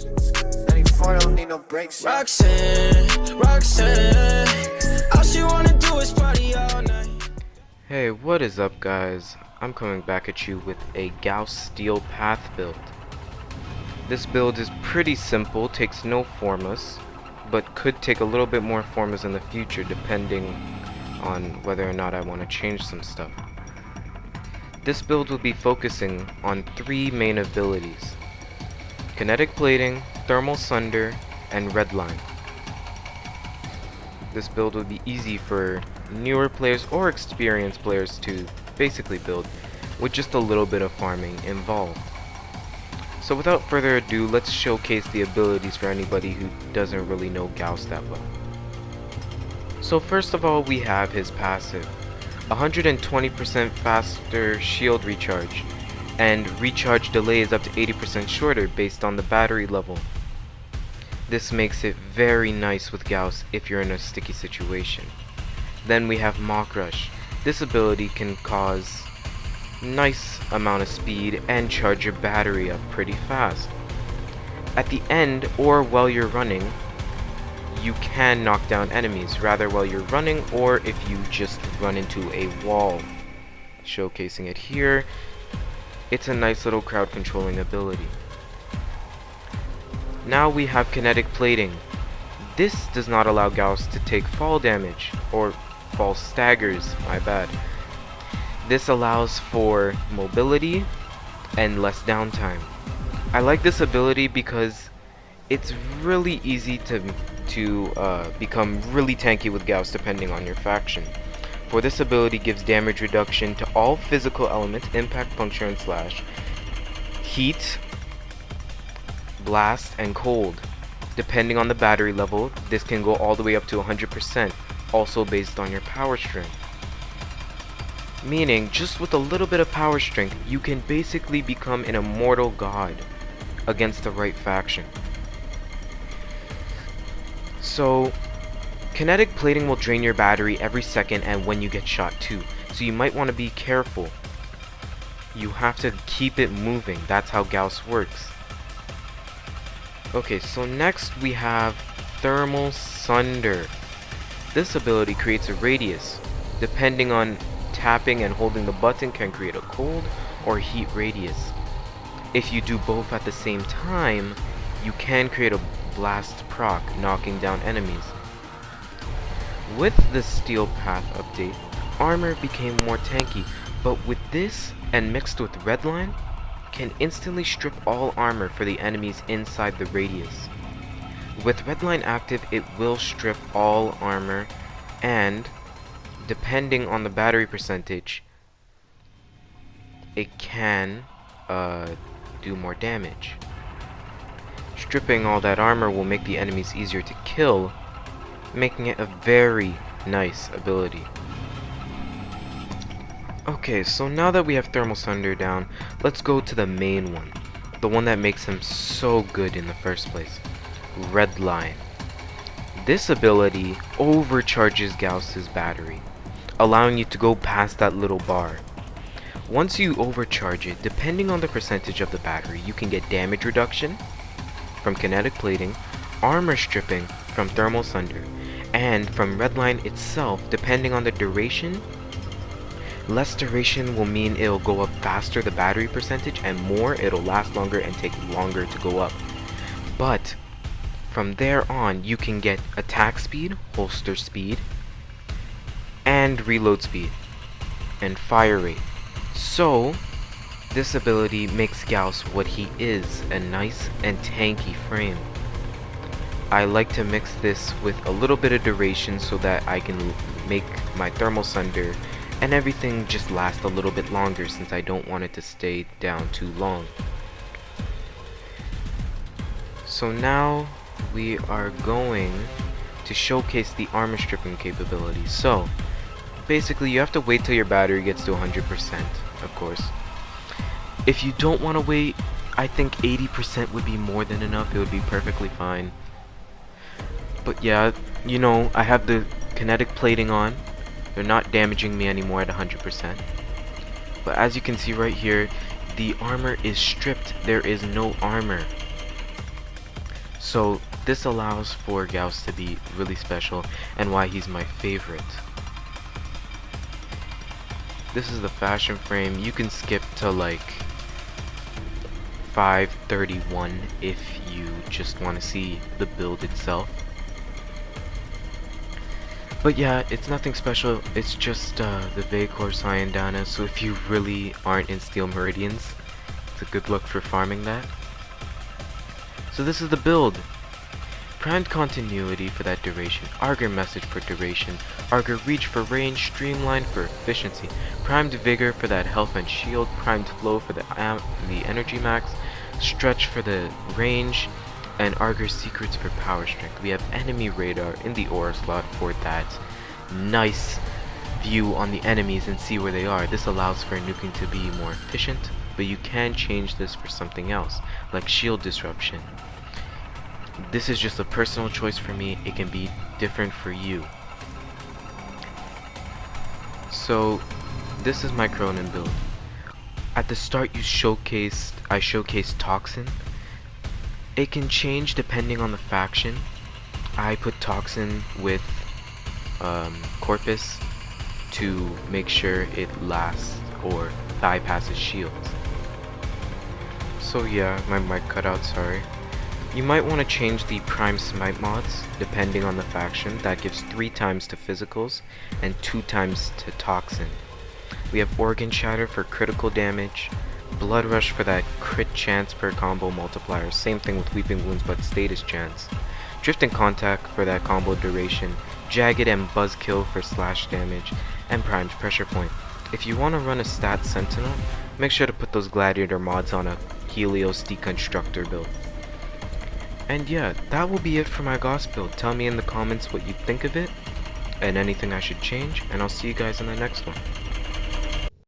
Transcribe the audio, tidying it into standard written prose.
94 don't need no brakes. Roxanne, all she wanna do is party all night. Hey, what is up guys? I'm coming back at you with a Gauss steel path build. This build is pretty simple, takes no formas, but could take a little bit more formas in the future depending on whether or not I want to change some stuff. This build will be focusing on three main abilities: kinetic plating, thermal sunder, and redline. This build will be easy for newer players or experienced players to basically build, with just a little bit of farming involved. So without further ado, let's showcase the abilities for anybody who doesn't really know Gauss that well. So first of all, we have his passive. 120% faster shield recharge, and recharge delay is up to 80% shorter based on the battery level. This makes it very nice with Gauss if you're in a sticky situation. Then we have Mach Rush. This ability can cause nice amount of speed and charge your battery up pretty fast. At the end or while you're running, you can knock down enemies, rather while you're running or if you just run into a wall. Showcasing it here, it's a nice little crowd controlling ability. Now we have kinetic plating. This does not allow Gauss to take fall damage, or fall staggers, my bad. This allows for mobility and less downtime. I like this ability because it's really easy to become really tanky with Gauss depending on your faction. For this ability gives damage reduction to all physical elements: impact, puncture, and slash, heat, blast, and cold. Depending on the battery level, this can go all the way up to 100%, also based on your power strength. Meaning, just with a little bit of power strength, you can basically become an immortal god against the right faction. So, kinetic plating will drain your battery every second and when you get shot too, so you might want to be careful. You have to keep it moving, that's how Gauss works. Okay, so next we have Thermal Sunder. This ability creates a radius. Depending on tapping and holding the button can create a cold or heat radius. If you do both at the same time, you can create a blast proc, knocking down enemies. With the Steel Path update, armor became more tanky, but with this and mixed with redline, can instantly strip all armor for the enemies inside the radius. With redline active, it will strip all armor, and depending on the battery percentage, it can do more damage. Stripping all that armor will make the enemies easier to kill, making it a very nice ability. Okay, so now that we have Thermal Sunder down, let's go to the main one. The one that makes him so good in the first place. Redline. This ability overcharges Gauss's battery, allowing you to go past that little bar. Once you overcharge it, depending on the percentage of the battery, you can get damage reduction from kinetic plating, armor stripping from Thermal Sunder, and from redline itself, depending on the duration. Less duration will mean it'll go up faster, the battery percentage, and more it'll last longer and take longer to go up. But from there on, you can get attack speed, holster speed, and reload speed, and fire rate. So this ability makes Gauss what he is, a nice and tanky frame. I like to mix this with a little bit of duration so that I can make my Thermal Sunder and everything just last a little bit longer, since I don't want it to stay down too long. So now we are going to showcase the armor stripping capability. So basically you have to wait till your battery gets to 100%, of course. If you don't want to wait, I think 80% would be more than enough. It would be perfectly fine. But yeah, you know, I have the kinetic plating on. They're not damaging me anymore at 100%. But as you can see right here, the armor is stripped. There is no armor. So this allows for Gauss to be really special and why he's my favorite. This is the fashion frame. You can skip to like 531 if you just want to see the build itself. But yeah, it's nothing special. It's just the Vacor Cyandana, so if you really aren't in Steel Meridians, it's a good look for farming that. So this is the build. Primed Continuity for that duration, Augur Message for duration, Augur Reach for range, Streamline for efficiency, Primed Vigor for that health and shield, Primed Flow for the energy max, Stretch for the range, and Augur Secrets for power strength. We have enemy radar in the aura slot for that nice view on the enemies and see where they are. This allows for nuking to be more efficient, but you can change this for something else, like shield disruption. This is just a personal choice for me. It can be different for you. So this is my Cronin build. At the start I showcased Toxin. It can change depending on the faction. I put Toxin with Corpus to make sure it lasts or bypasses shields. So yeah, my mic cut out, sorry. You might want to change the Prime Smite mods depending on the faction. That gives 3 times to physicals and 2 times to Toxin. We have Organ Shatter for critical damage, Blood Rush for that crit chance per combo multiplier, same thing with Weeping Wounds but status chance, Drift and Contact for that combo duration, Jagged and Buzzkill for slash damage, and Primed Pressure Point. If you want to run a stat Sentinel, make sure to put those Gladiator mods on a Helios Deconstructor build. And yeah, that will be it for my Gauss build. Tell me in the comments what you think of it, and anything I should change, and I'll see you guys in the next one.